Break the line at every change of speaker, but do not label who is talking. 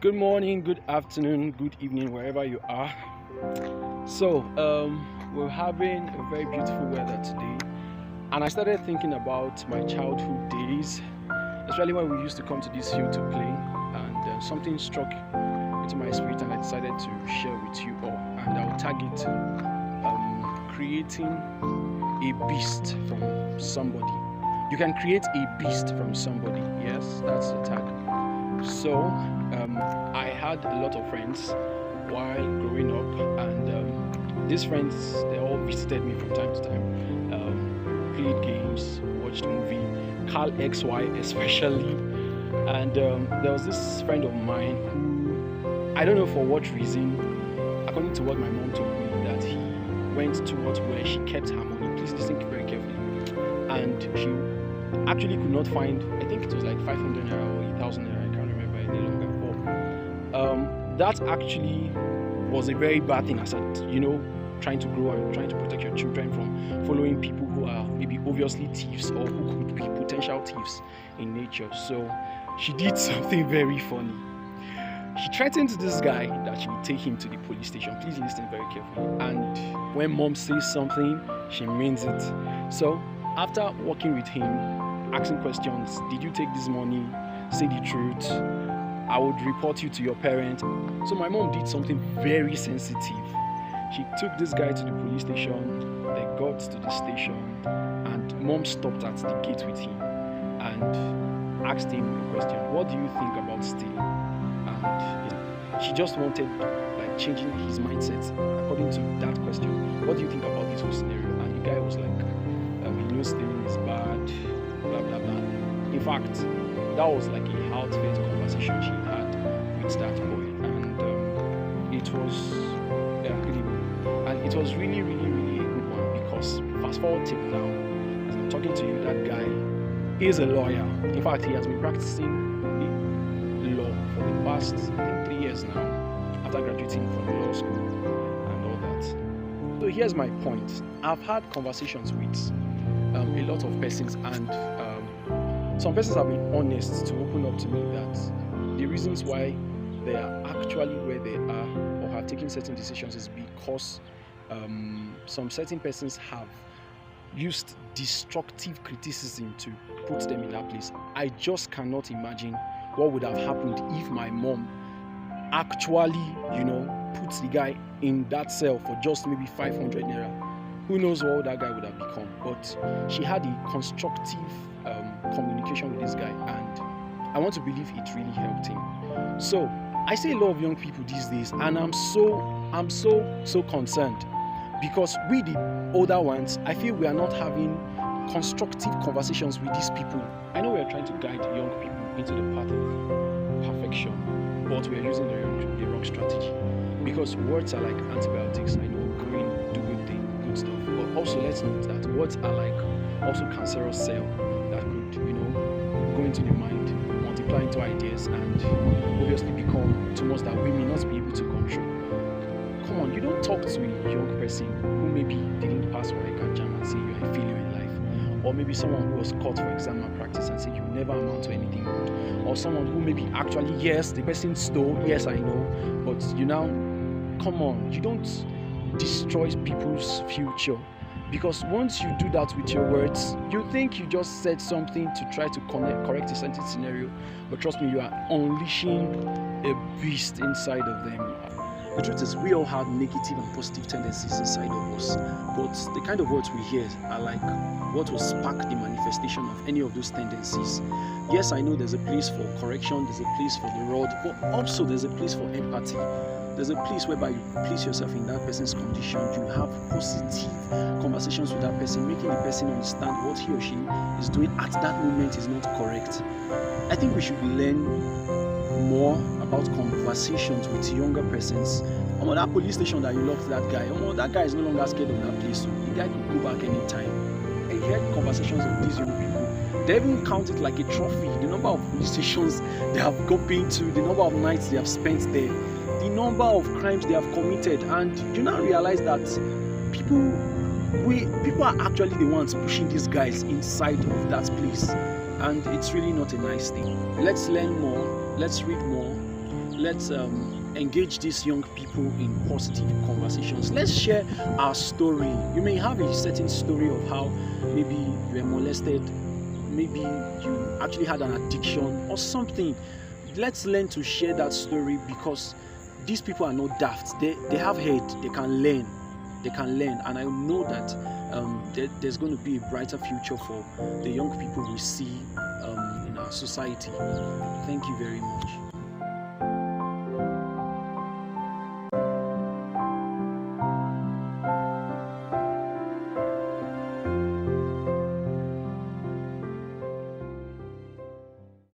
Good morning, good afternoon, good evening, wherever you are. We're having a very beautiful weather today, and I started thinking about my childhood days, especially when we used to come to this field to play. And something struck into my spirit, and I decided to share with you all. And I'll tag it creating a beast from somebody. You can create a beast from somebody. Yes, that's the tag. I had a lot of friends while growing up, and these friends they all visited me from time to time. Played games, watched movie, Carl XY especially, and there was this friend of mine who I don't know for what reason, according to what my mom told me, that he went towards where she kept her money. Please listen very carefully, and she actually could not find. I think it was like 500 naira or 1,000 naira. I can't remember any longer. That actually was a very bad thing. I said, trying to grow and trying to protect your children from following people who are maybe obviously thieves or who could be potential thieves in nature. So she did something very funny. She threatened this guy that she would take him to the police station. Please listen very carefully. And when mom says something, she means it. So after working with him, asking questions, did you take this money? Say the truth. I would report you to your parent. So my mom did something very sensitive. She took this guy to the police station. They got to the station, and mom stopped at the gate with him and asked him a question. What do you think about stealing? And she just wanted changing his mindset according to that question. What do you think about this whole scenario? And the guy was like, he knows stealing is bad, blah blah blah. In fact, that was like a heartfelt conversation she had with that boy, and it was really good. And it was really, really, really a good one, because fast forward till now, as I'm talking to you, that guy is a lawyer. In fact, he has been practicing law for the past, I think, 3 years now, after graduating from the law school and all that. So here's my point. I've had conversations with a lot of persons, and some persons have been honest to open up to me that the reasons why they are actually where they are or have taken certain decisions is because some certain persons have used destructive criticism to put them in that place. I just cannot imagine what would have happened if my mom actually, put the guy in that cell for just maybe 500 naira. Who knows what that guy would have become? But she had a constructive communication with this guy, and I want to believe it really helped him. So I see a lot of young people these days, and I'm so concerned, because we, the older ones, I feel we are not having constructive conversations with these people. I know we are trying to guide young people into the path of perfection, but we are using the wrong strategy, because words are like antibiotics. I know, green, do good thing, good stuff, but also let's note that words are like also cancerous cell that could, go into the mind, multiply into ideas, and obviously become tumors that we may not be able to control. Come on, you don't talk to a young person who maybe didn't pass for a jam and say you are a failure in life, or maybe someone who was caught for exam malpractice and say you never amount to anything good, or someone who maybe actually, yes, the person stole, yes, I know, but come on, you don't destroy people's future. Because once you do that with your words, you think you just said something to try to correct a certain scenario, but trust me, you are unleashing a beast inside of them. The truth is, we all have negative and positive tendencies inside of us, but the kind of words we hear are like what will spark the manifestation of any of those tendencies. Yes, I know there's a place for correction, there's a place for the rod, but also there's a place for empathy. There's a place whereby you place yourself in that person's condition. You have positive conversations with that person, making the person understand what he or she is doing at that moment is not correct. I think we should learn more about conversations with younger persons. That police station that you locked that guy, that guy is no longer scared of that place. So the guy could go back anytime. I heard conversations of these young people. They even count it like a trophy. The number of police stations they have been to, the number of nights they have spent there, the number of crimes they have committed, and you now realize that people are actually the ones pushing these guys inside of that place, and it's really not a nice thing. Let's learn more, let's read more, let's engage these young people in positive conversations. Let's share our story. You may have a certain story of how maybe you were molested, maybe you actually had an addiction or something. Let's learn to share that story, because these people are not daft. They have head. They can learn. And I know that there's going to be a brighter future for the young people we see in our society. Thank you very much.